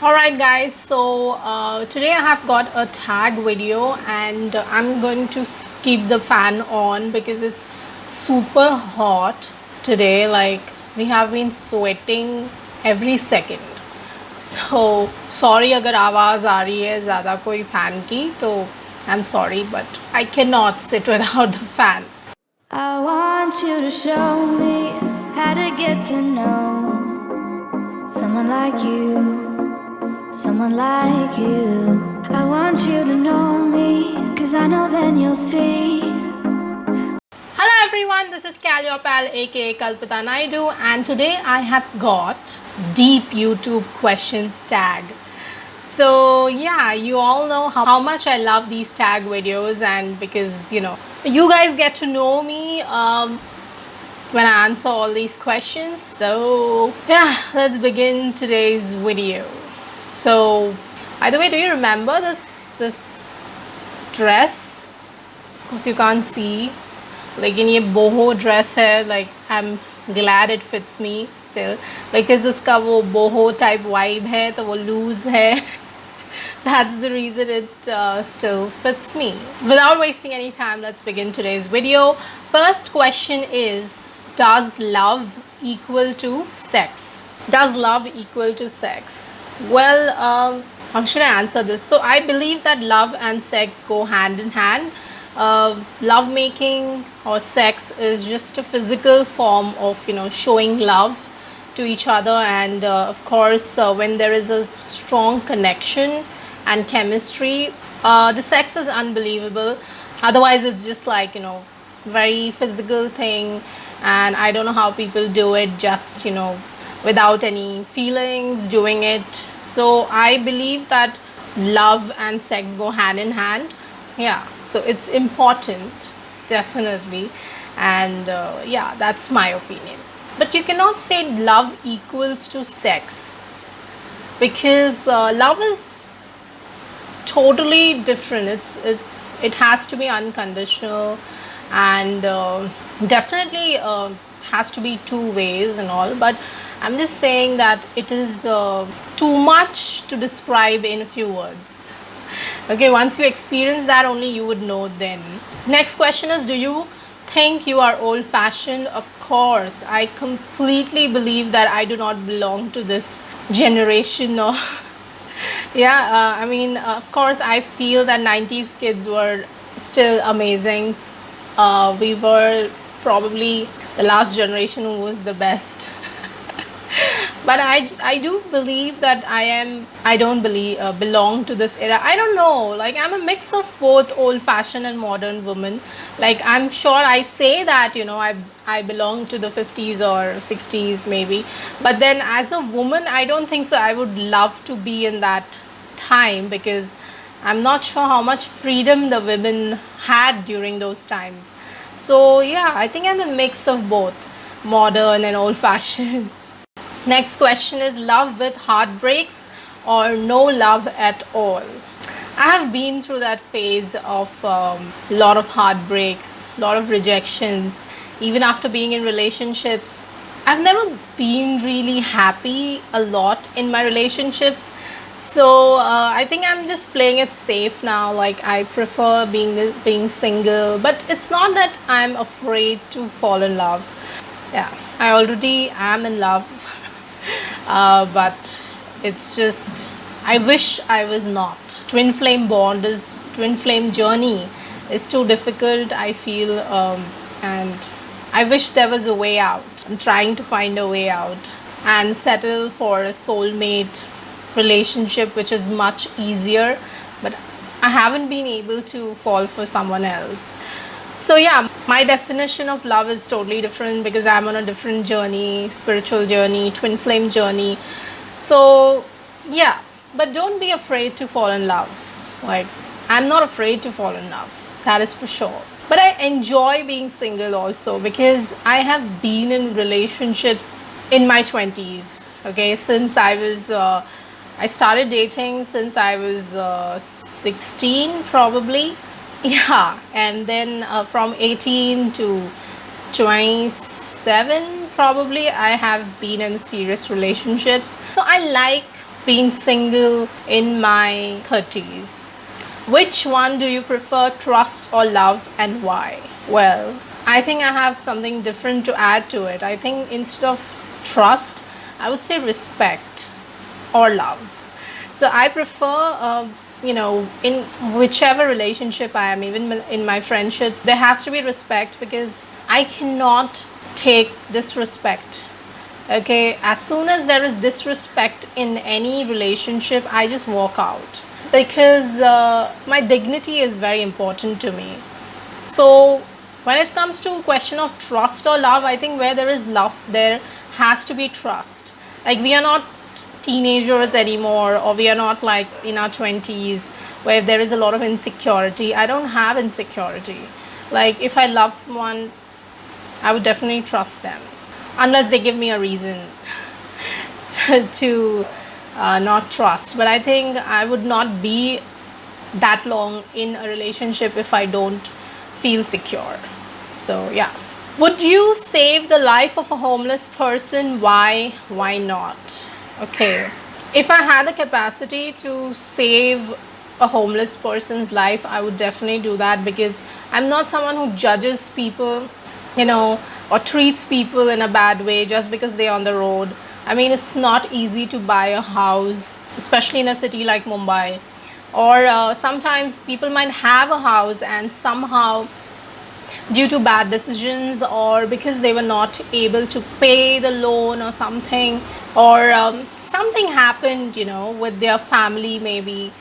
Alright guys, so today I have got a tag video and I'm going to keep the fan on because it's super hot today. Like we have been sweating every second. So sorry अगर आवाज़ आ रही है ज़्यादा कोई fan की तो I'm sorry but I cannot sit without the fan. I want you to show me how to get to know someone like you, someone like you. I want you to know me, 'cause I know then you'll see. Hello everyone, this is Calliope aka Kalpita Naidu and today I have got deep YouTube questions tag. So yeah, you all know how much I love these tag videos, and because you guys get to know me when I answer all these questions. So yeah, let's begin today's video. So by the way, do you remember this dress? Of course you can't see, लेकिन ये boho dress है. Like I'm glad it fits me still because इसका वो boho type vibe है तो वो loose है. That's the reason it still fits me. Without wasting any time, let's begin today's video. First question is, does love equal to sex? Does love equal to sex? Well, how should I answer this? So I believe that love and sex go hand in hand. Love making or sex is just a physical form of showing love to each other, and of course when there is a strong connection and chemistry, the sex is unbelievable. Otherwise it's just like very physical thing, and I don't know how people do it just without any feelings doing it. So I believe that love and sex go hand in hand. Yeah, so it's important, definitely. And yeah, that's my opinion. But you cannot say love equals to sex, because love is totally different. It has to be unconditional, and definitely has to be two ways and all. But I'm just saying that it is too much to describe in a few words. Okay, once you experience that only you would know then. Next question is, do you think you are old fashioned? Of course, I completely believe that I do not belong to this generation or yeah, I mean, of course I feel that 90s kids were still amazing. We were probably the last generation who was the best. But I do believe that I don't believe belong to this era. I don't know, like I'm a mix of both old fashioned and modern woman. Like I'm sure I say that I belong to the 50s or 60s maybe, but then as a woman I don't think so I would love to be in that time, because I'm not sure how much freedom the women had during those times. So yeah, I think I'm a mix of both modern and old fashioned. Next question is, love with heartbreaks or no love at all? I have been through that phase of lot of heartbreaks, lot of rejections. Even after being in relationships, I've never been really happy a lot in my relationships. So I think I'm just playing it safe now. Like I prefer being single, but it's not that I'm afraid to fall in love. Yeah, I already am in love. But it's just, I wish I was not. Twin flame journey is too difficult, I feel, and I wish there was a way out. I'm trying to find a way out and settle for a soulmate relationship, which is much easier, but I haven't been able to fall for someone else. So yeah, my definition of love is totally different because I'm on a different journey, spiritual journey, twin flame journey. So yeah, but don't be afraid to fall in love. Like I'm not afraid to fall in love, that is for sure. But I enjoy being single also, because I have been in relationships in my 20s. Okay, since I started dating since I was 16 probably. Yeah, and then from 18 to 27 probably I have been in serious relationships. So I like being single in my 30s. Which one do you prefer, trust or love, and why? Well, I think I have something different to add to it. I think instead of trust, I would say respect or love. So I prefer, in whichever relationship I am, even in my friendships, there has to be respect, because I cannot take disrespect. Okay, as soon as there is disrespect in any relationship, I just walk out, because my dignity is very important to me. So when it comes to question of trust or love, I think where there is love, there has to be trust. Like, we are not teenagers anymore, or we are not like in our 20s where there is a lot of insecurity. I don't have insecurity. Like, if I love someone, I would definitely trust them, unless they give me a reason to not trust. But I think I would not be that long in a relationship if I don't feel secure. So yeah. Would you save the life of a homeless person? Why not? Okay, if I had the capacity to save a homeless person's life, I would definitely do that, because I'm not someone who judges people, or treats people in a bad way just because they're on the road. I mean, it's not easy to buy a house, especially in a city like Mumbai. Or sometimes people might have a house, and somehow, due to bad decisions, or because they were not able to pay the loan or something, or something happened, with their family maybe,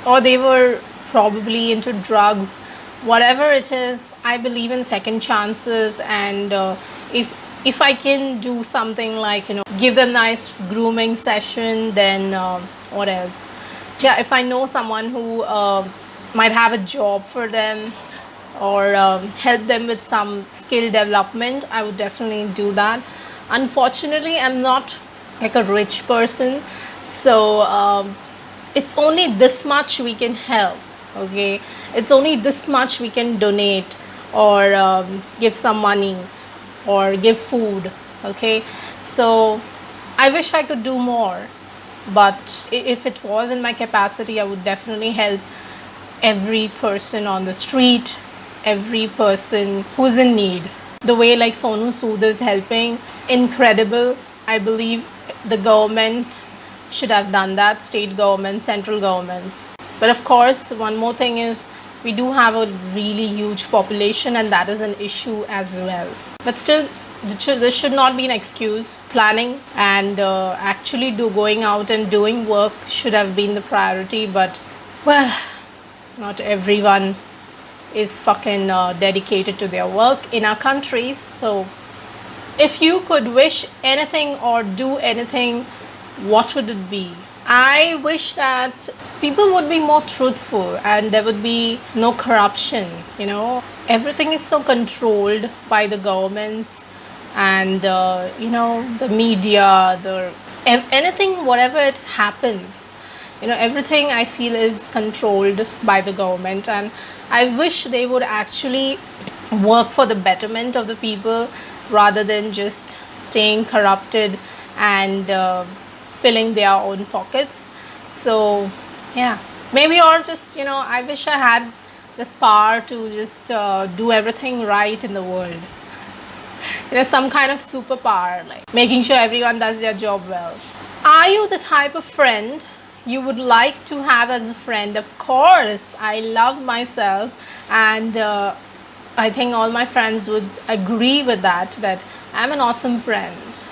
or they were probably into drugs, whatever it is, I believe in second chances. And if I can do something like, give them nice grooming session, then what else? Yeah, if I know someone who might have a job for them, or help them with some skill development, I would definitely do that. Unfortunately, I'm not like a rich person, so it's only this much we can help. Okay, it's only this much we can donate, or give some money, or give food. Okay, so I wish I could do more, but if it was in my capacity, I would definitely help every person on the street, every person who's in need. The way like Sonu Sood is helping, incredible. I believe the government should have done that, state government, central governments. But of course, one more thing is, we do have a really huge population, and that is an issue as well. But still, this should not be an excuse. Planning and actually going out and doing work should have been the priority. But well, not everyone is fucking dedicated to their work in our countries. So if you could wish anything or do anything, what would it be? I wish that people would be more truthful, and there would be no corruption. Everything is so controlled by the governments, and the media, anything, whatever it happens, everything I feel is controlled by the government. And I wish they would actually work for the betterment of the people, rather than just staying corrupted and filling their own pockets. So yeah, maybe, or just I wish I had this power to just do everything right in the world. Some kind of superpower, like making sure everyone does their job well. Are you the type of friend you would like to have as a friend? Of course, I love myself, and I think all my friends would agree with that I'm an awesome friend.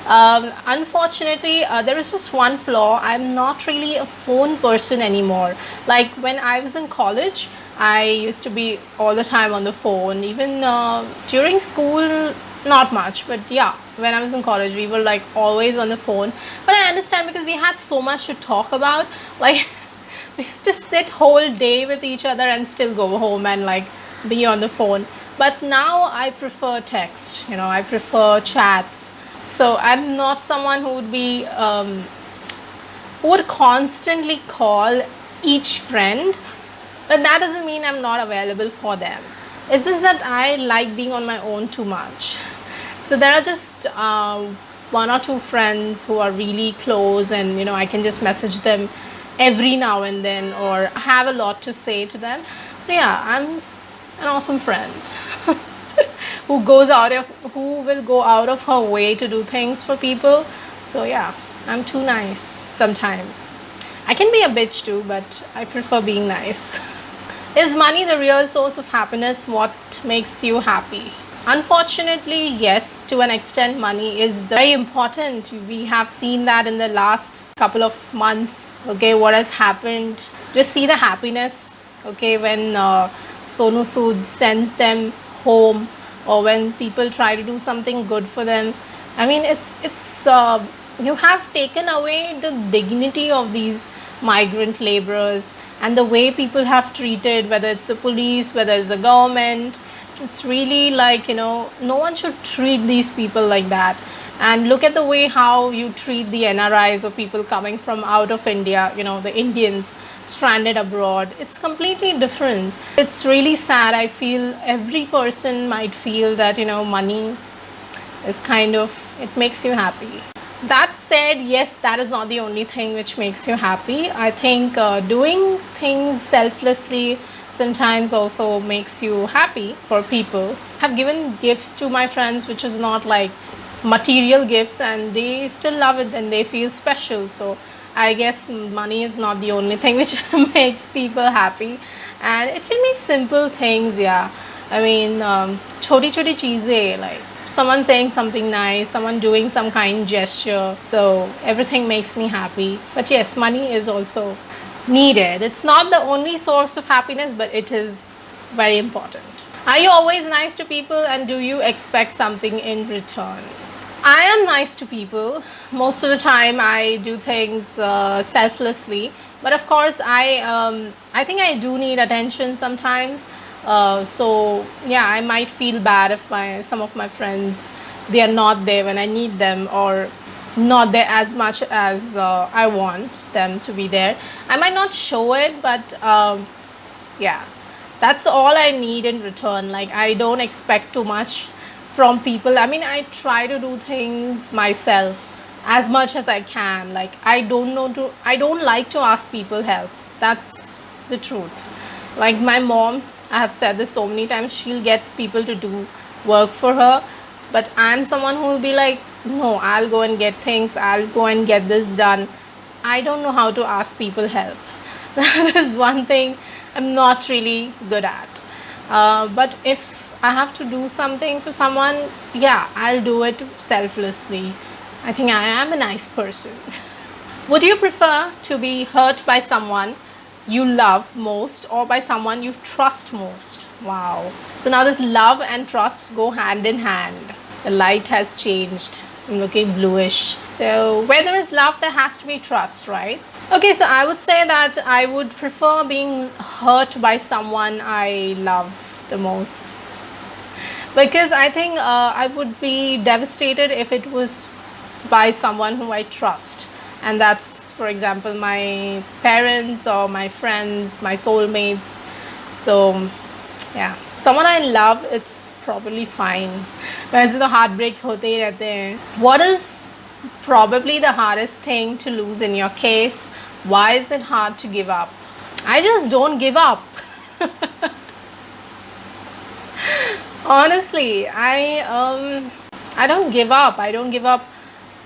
Unfortunately, there is just one flaw. I'm not really a phone person anymore. Like, when I was in college, I used to be all the time on the phone. Even during school, not much, but yeah, when I was in college, we were like always on the phone. But I understand, because we had so much to talk about. Like, we used to sit whole day with each other and still go home and like be on the phone. But now I prefer text, I prefer chats. So I'm not someone who would be who would constantly call each friend, but that doesn't mean I'm not available for them. It's just that I like being on my own too much. So there are just one or two friends who are really close, and I can just message them every now and then, or have a lot to say to them. But yeah, I'm an awesome friend who will go out of her way to do things for people. So yeah, I'm too nice sometimes. I can be a bitch too, but I prefer being nice. Is money the real source of happiness? What makes you happy? Unfortunately, yes, to an extent, money is very important. We have seen that in the last couple of months. Okay, what has happened? Just see the happiness. Okay, when Sonu Sood sends them home, or when people try to do something good for them. I mean, it's you have taken away the dignity of these migrant laborers, and the way people have treated, whether it's the police, whether it's the government. It's really like, no one should treat these people like that. And look at the way how you treat the NRIs, or people coming from out of India, the Indians stranded abroad. It's completely different. It's really sad. I feel every person might feel that, money is kind of, it makes you happy. That said, yes, that is not the only thing which makes you happy. I think doing things selflessly sometimes also makes you happy for people. I've given gifts to my friends which is not like material gifts, and they still love it and they feel special. So I guess money is not the only thing which makes people happy, and it can be simple things. Yeah, I mean, choti choti cheeze, like someone saying something nice, someone doing some kind gesture. So everything makes me happy. But yes, money is also needed. It's not the only source of happiness, but it is very important. Are you always nice to people, and do you expect something in return? I am nice to people. Most of the time I do things selflessly, but of course I think I do need attention sometimes. So yeah, I might feel bad if some of my friends, they are not there when I need them, or not there as much as I want them to be there. I might not show it, but yeah, that's all I need in return. Like, I don't expect too much from people. I mean, I try to do things myself as much as I can. Like, I don't like to ask people help. That's the truth. Like my mom, I have said this so many times, she'll get people to do work for her, but I'm someone who will be like, no, I'll go and get things, I'll go and get this done. I don't know how to ask people help. That is one thing I'm not really good at. But if I have to do something for someone, yeah, I'll do it selflessly. I think I am a nice person. Would you prefer to be hurt by someone you love most, or by someone you trust most? Wow. So now this love and trust go hand in hand. The light has changed. I'm looking bluish. So where there is love, there has to be trust, right? Okay, so I would say that I would prefer being hurt by someone I love the most, because I think I would be devastated if it was by someone who I trust, and that's, for example, my parents or my friends, my soulmates. So yeah, someone I love, it's probably fine. वैसे तो heartbreaks होते ही रहते हैं. What is probably the hardest thing to lose in your case? Why is it hard to give up? I just don't give up. Honestly, I don't give up. I don't give up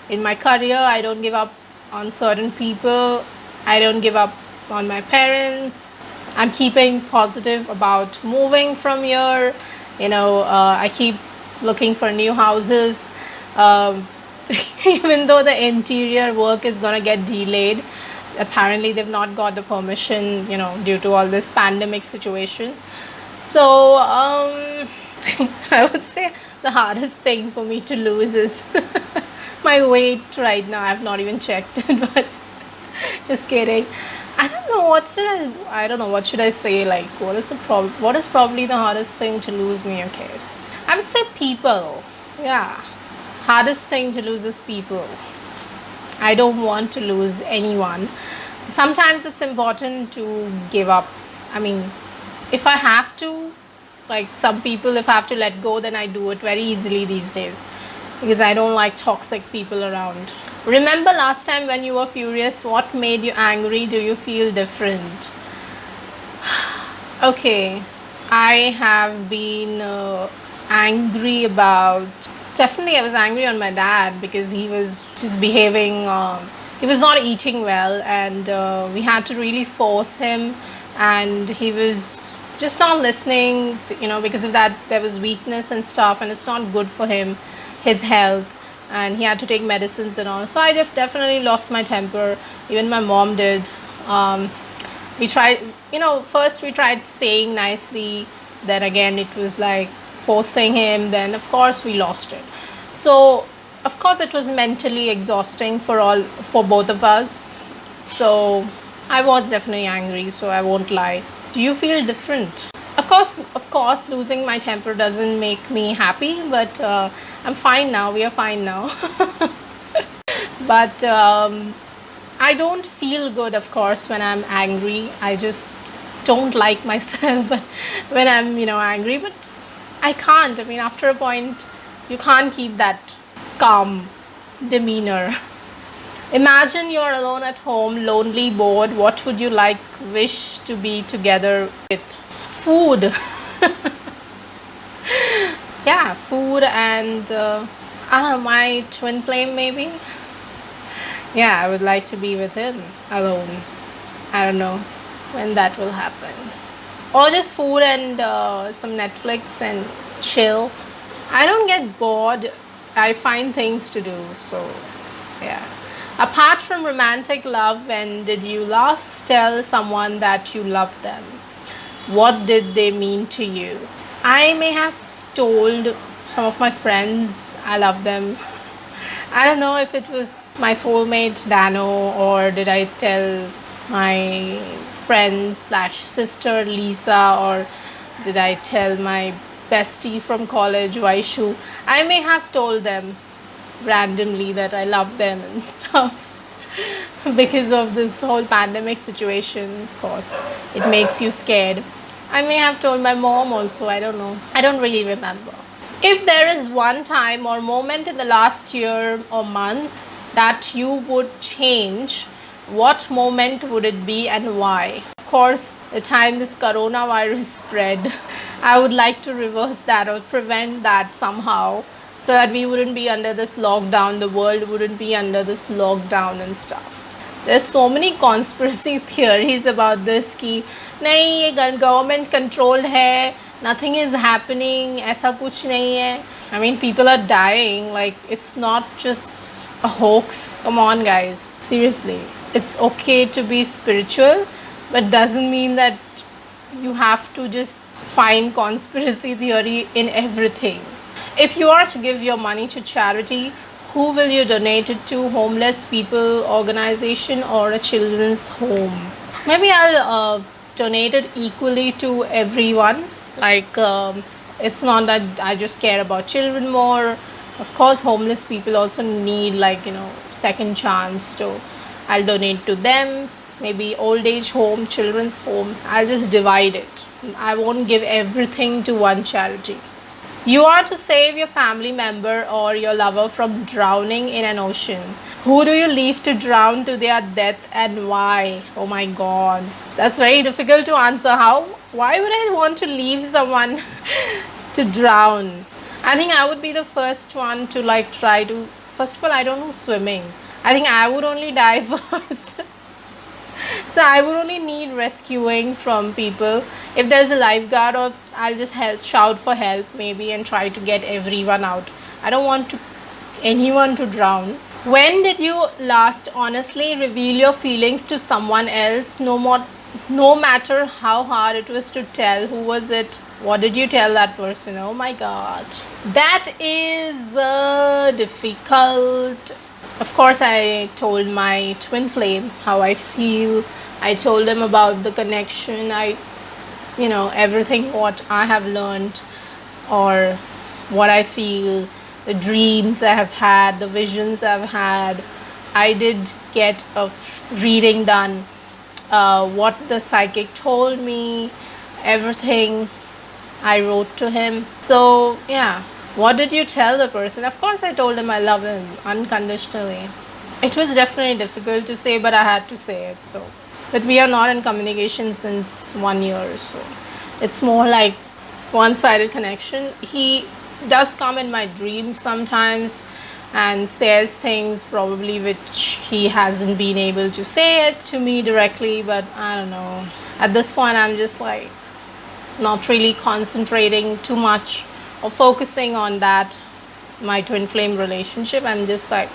in my career. I don't give up on certain people. I don't give up on my parents. I'm keeping positive about moving from here. I keep looking for new houses. Even though the interior work is gonna get delayed, apparently they've not got the permission, due to all this pandemic situation. So I would say the hardest thing for me to lose is my weight right now. I've not even checked it, but just kidding. I don't know what should I say. Like, what is probably the hardest thing to lose in your case? I would say people. Yeah, hardest thing to lose is people. I don't want to lose anyone. Sometimes it's important to give up. I mean, if I have to, like some people, if I have to let go, then I do it very easily these days. because I don't like toxic people around. Remember last time when you were furious, what made you angry? Do you feel different? Okay, I have been angry about. Definitely, I was angry on my dad because he was just behaving. He was not eating well, and we had to really force him, and he was just not listening. Because of that, there was weakness and stuff, and it's not good for him, his health, and he had to take medicines and all. So I definitely lost my temper. Even my mom did. We tried, first we tried saying nicely, then again it was like forcing him, then of course we lost it. So of course it was mentally exhausting for both of us. So I was definitely angry, so I won't lie. Do you feel different? Of course losing my temper doesn't make me happy, but I'm fine now. We are fine now. But I don't feel good, of course, when I'm angry. I just don't like myself when I'm, angry. But I can't. I mean, after a point, you can't keep that calm demeanor. Imagine you're alone at home, lonely, bored. What would you wish to be together with? Food. Yeah, food and I don't know, my twin flame maybe. Yeah, I would like to be with him alone. I don't know when that will happen. Or just food and some Netflix and chill. I don't get bored. I find things to do. So, yeah. Apart from romantic love, when did you last tell someone that you love them? What did they mean to you? I may have told some of my friends I love them. I don't know if it was my soulmate Dano, or did I tell my friend / sister Lisa, or did I tell my bestie from college Vaishu. I may have told them randomly that I love them and stuff. Because of this whole pandemic situation, of course, it makes you scared. I may have told my mom also, I don't know. I don't really remember. If there is one time or moment in the last year or month that you would change, what moment would it be and why? Of course, the time this coronavirus spread, I would like to reverse that or prevent that somehow, so that we wouldn't be under this lockdown, the world wouldn't be under this lockdown and stuff. There's so many conspiracy theories about this कि नहीं ये government controlled है, nothing is happening, ऐसा कुछ नहीं है. I mean, people are dying, like it's not just a hoax. Come on guys, seriously. It's okay to be spiritual, but doesn't mean that you have to just find conspiracy theory in everything. If you are to give your money to charity, who will you donate it to? Homeless people organization or a children's home? Maybe I'll donate it equally to everyone. Like it's not that I just care about children more. Of course, homeless people also need second chance. So I'll donate to them. Maybe old age home, children's home. I'll just divide it. I won't give everything to one charity. You are to save your family member or your lover from drowning in an ocean. Who do you leave to drown to their death and why? Oh my god. That's very difficult to answer. How? Why would I want to leave someone to drown? I think I would be the first one to try to. First of all, I don't know swimming. I think I would only die first. So I would only need rescuing from people. If there's a lifeguard, or I'll just shout for help maybe and try to get everyone out. I don't want anyone to drown. When did you last honestly reveal your feelings to someone else? No matter how hard it was to tell. Who was it? What did you tell that person? Oh my god. That is difficult. Of course, I told my twin flame how I feel. I told him about the connection. Everything what I have learned or what I feel, the dreams I have had, the visions I've had. I did get a reading done, what the psychic told me, everything I wrote to him. So yeah, What did you tell the person? Of course, I told him I love him unconditionally. It was definitely difficult to say, but I had to say it. So, but we are not in communication since 1 year, so it's more like one-sided connection. He does come in my dreams sometimes and says things probably which he hasn't been able to say it to me directly, but I don't know. At this point, I'm just like not really concentrating too much or focusing on that, my twin flame relationship. I'm just like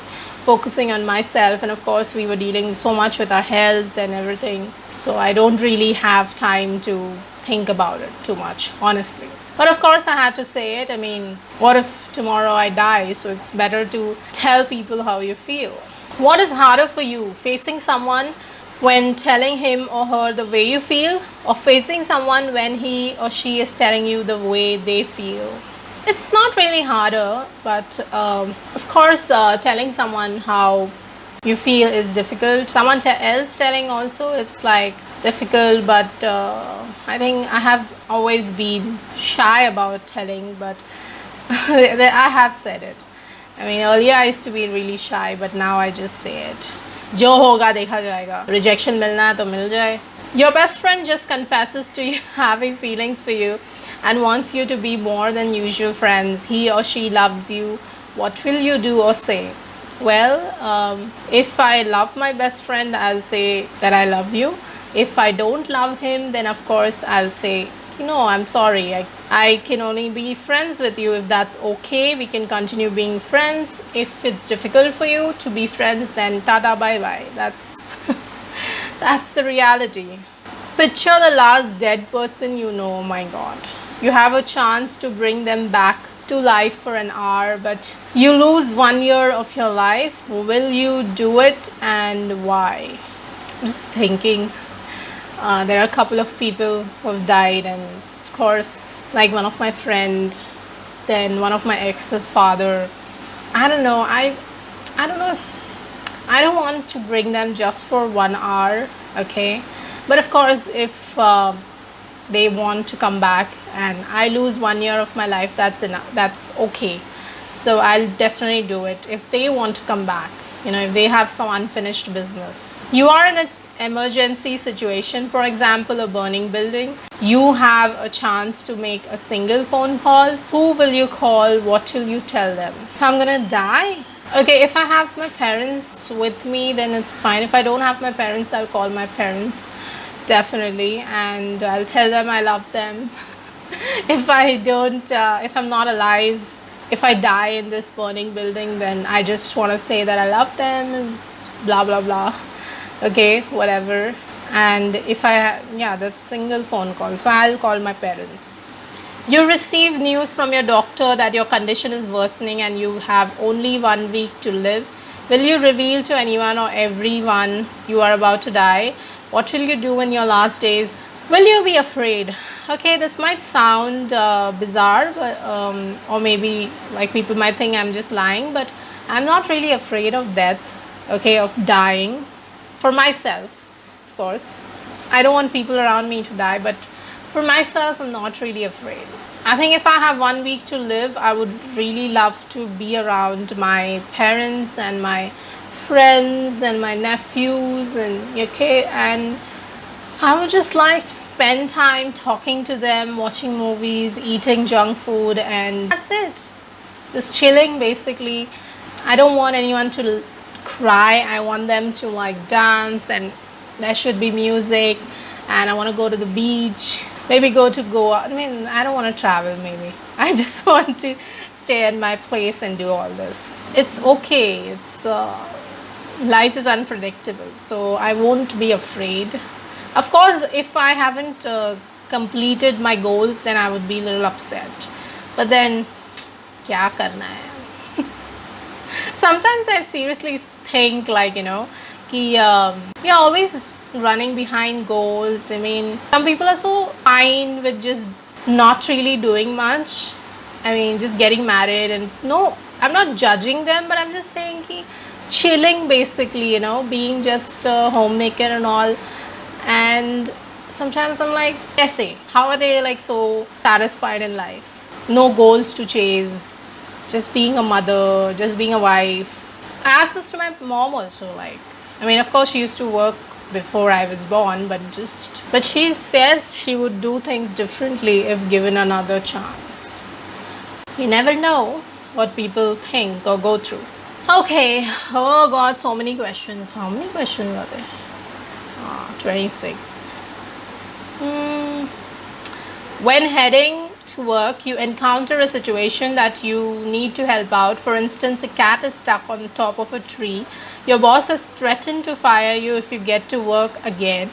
focusing on myself, and of course we were dealing so much with our health and everything, so I don't really have time to think about it too much, honestly. But of course I had to say it. I mean, what if tomorrow I die? So it's better to tell people how you feel. What is harder for you, facing someone when telling him or her the way you feel, or facing someone when he or she is telling you the way they feel? It's not really harder, but of course, telling someone how you feel is difficult. Someone else telling also, it's like difficult, but I think I have always been shy about telling, but I have said it. I mean, earlier I used to be really shy, but now I just say it. जो होगा देखा जाएगा. Rejection मिलना है तो मिल जाए. Your best friend just confesses to you having feelings for you and wants you to be more than usual friends. He or she loves you. What will you do or say? Well, if I love my best friend, I'll say that I love you. If I don't love him, then of course I'll say, I'm sorry. I can only be friends with you if that's okay. We can continue being friends. If it's difficult for you to be friends, then tata bye bye. That's the reality. Picture the last dead person you know. Oh my god. You have a chance to bring them back to life for an hour, but you lose 1 year of your life. Will you do it, and why? I'm just thinking. There are a couple of people who have died, and of course, like one of my friend, then one of my ex's father. I don't know. I don't know if I don't want to bring them just for 1 hour, okay? But of course, if they want to come back and I lose 1 year of my life, that's enough. That's okay. So I'll definitely do it if they want to come back. If they have some unfinished business. You are in an emergency situation, for example, a burning building. You have a chance to make a single phone call. Who will you call? What will you tell them? If I'm gonna die, okay, if I have my parents with me, then it's fine. If I don't have my parents, I'll call my parents, definitely, and I'll tell them I love them. If I'm not alive, if I die in this burning building, then I just want to say that I love them, and blah blah blah. Okay, whatever. And if that's single phone call, so I'll call my parents. You receive news from your doctor that your condition is worsening and you have only 1 week to live. Will you reveal to anyone or everyone you are about to die? What will you do in your last days? Will you be afraid? Okay, this might sound bizarre, but or maybe like people might think I'm just lying, but I'm not really afraid of death, okay, of dying. For myself, of course. I don't want people around me to die, but for myself, I'm not really afraid. I think if I have 1 week to live, I would really love to be around my parents and my friends and my nephews, and I would just like to spend time talking to them, watching movies, eating junk food, and that's it. Just chilling, basically. I don't want anyone to cry. I want them to like dance, and there should be music, and I want to go to the beach, maybe go to Goa. I mean, I don't want to travel, maybe. I just want to stay at my place and do all this. It's okay. It's life is unpredictable, so I won't be afraid. Of course, if I haven't completed my goals, then I would be a little upset. But then, kya karna hai? Sometimes I seriously think you're always running behind goals. I mean, some people are so fine with just not really doing much. I mean, just getting married, and no, I'm not judging them, but I'm just saying chilling, basically, being just a homemaker and all. And sometimes I'm like, how are they like so satisfied in life? No goals to chase, just being a mother, just being a wife. I asked this to my mom also. Like, I mean, of course, she used to work before I was born, but she says she would do things differently if given another chance. You never know what people think or go through. Okay, oh god, so many questions. How many questions are there? 26. When heading to work, you encounter a situation that you need to help out. For instance, a cat is stuck on the top of a tree. Your boss has threatened to fire you if you get to work again.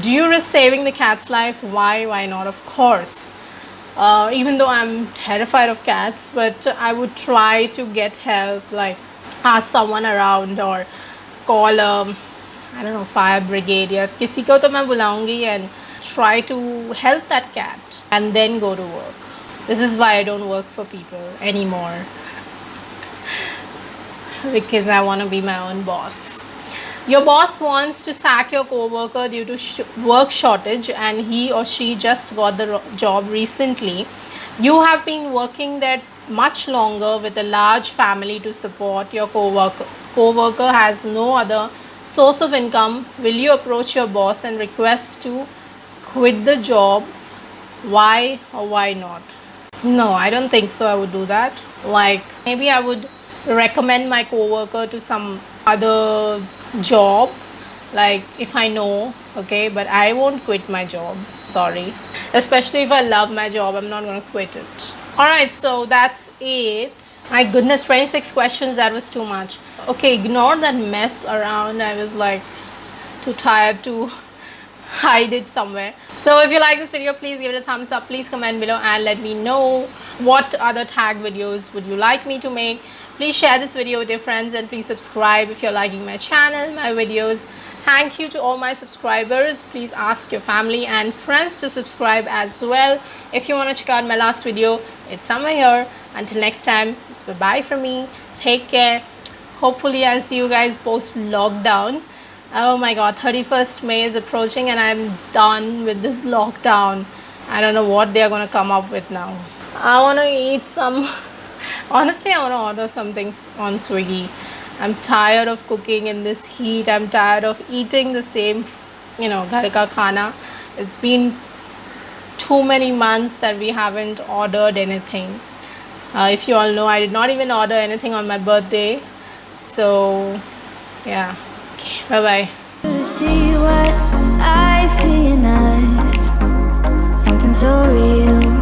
Do you risk saving the cat's life? Why? Why not? Of course. Even though I'm terrified of cats, but I would try to get help, like ask someone around or call I don't know, fire brigade या किसी को तो मैं बुलाऊंगी and try to help that cat and then go to work. This is why I don't work for people anymore because I want to be my own boss. Your boss wants to sack your coworker due to work shortage and he or she just got the job recently. You have been working there much longer with a large family to support. Your coworker has no other source of income. Will you approach your boss and request to quit the job? Why or why not? No, I don't think so. I would do that. Like, maybe I would recommend my coworker to some other job, like if I know, okay, but I won't quit my job. Sorry. Especially if I love my job, I'm not gonna quit it. Alright, so that's it. My goodness, 26 questions, that was too much. Okay, ignore that mess around. I was like too tired to hide it somewhere. So if you like this video, please give it a thumbs up. Please comment below and let me know what other tag videos would you like me to make. Please share this video with your friends and please subscribe if you're liking my channel, my videos. Thank you to all my subscribers. Please ask your family and friends to subscribe as well. If you want to check out my last video, it's somewhere here. Until next time, it's bye-bye from me. Take care. Hopefully I'll see you guys post lockdown. Oh my god, 31st May is approaching and I'm done with this lockdown. I don't know what they're going to come up with now. I want to eat some... Honestly, I want to order something on Swiggy. I'm tired of cooking in this heat. I'm tired of eating the same, ghar ka khana. It's been too many months that we haven't ordered anything. If you all know, I did not even order anything on my birthday. So, yeah. Okay, bye-bye. To see what I see in us, something so real.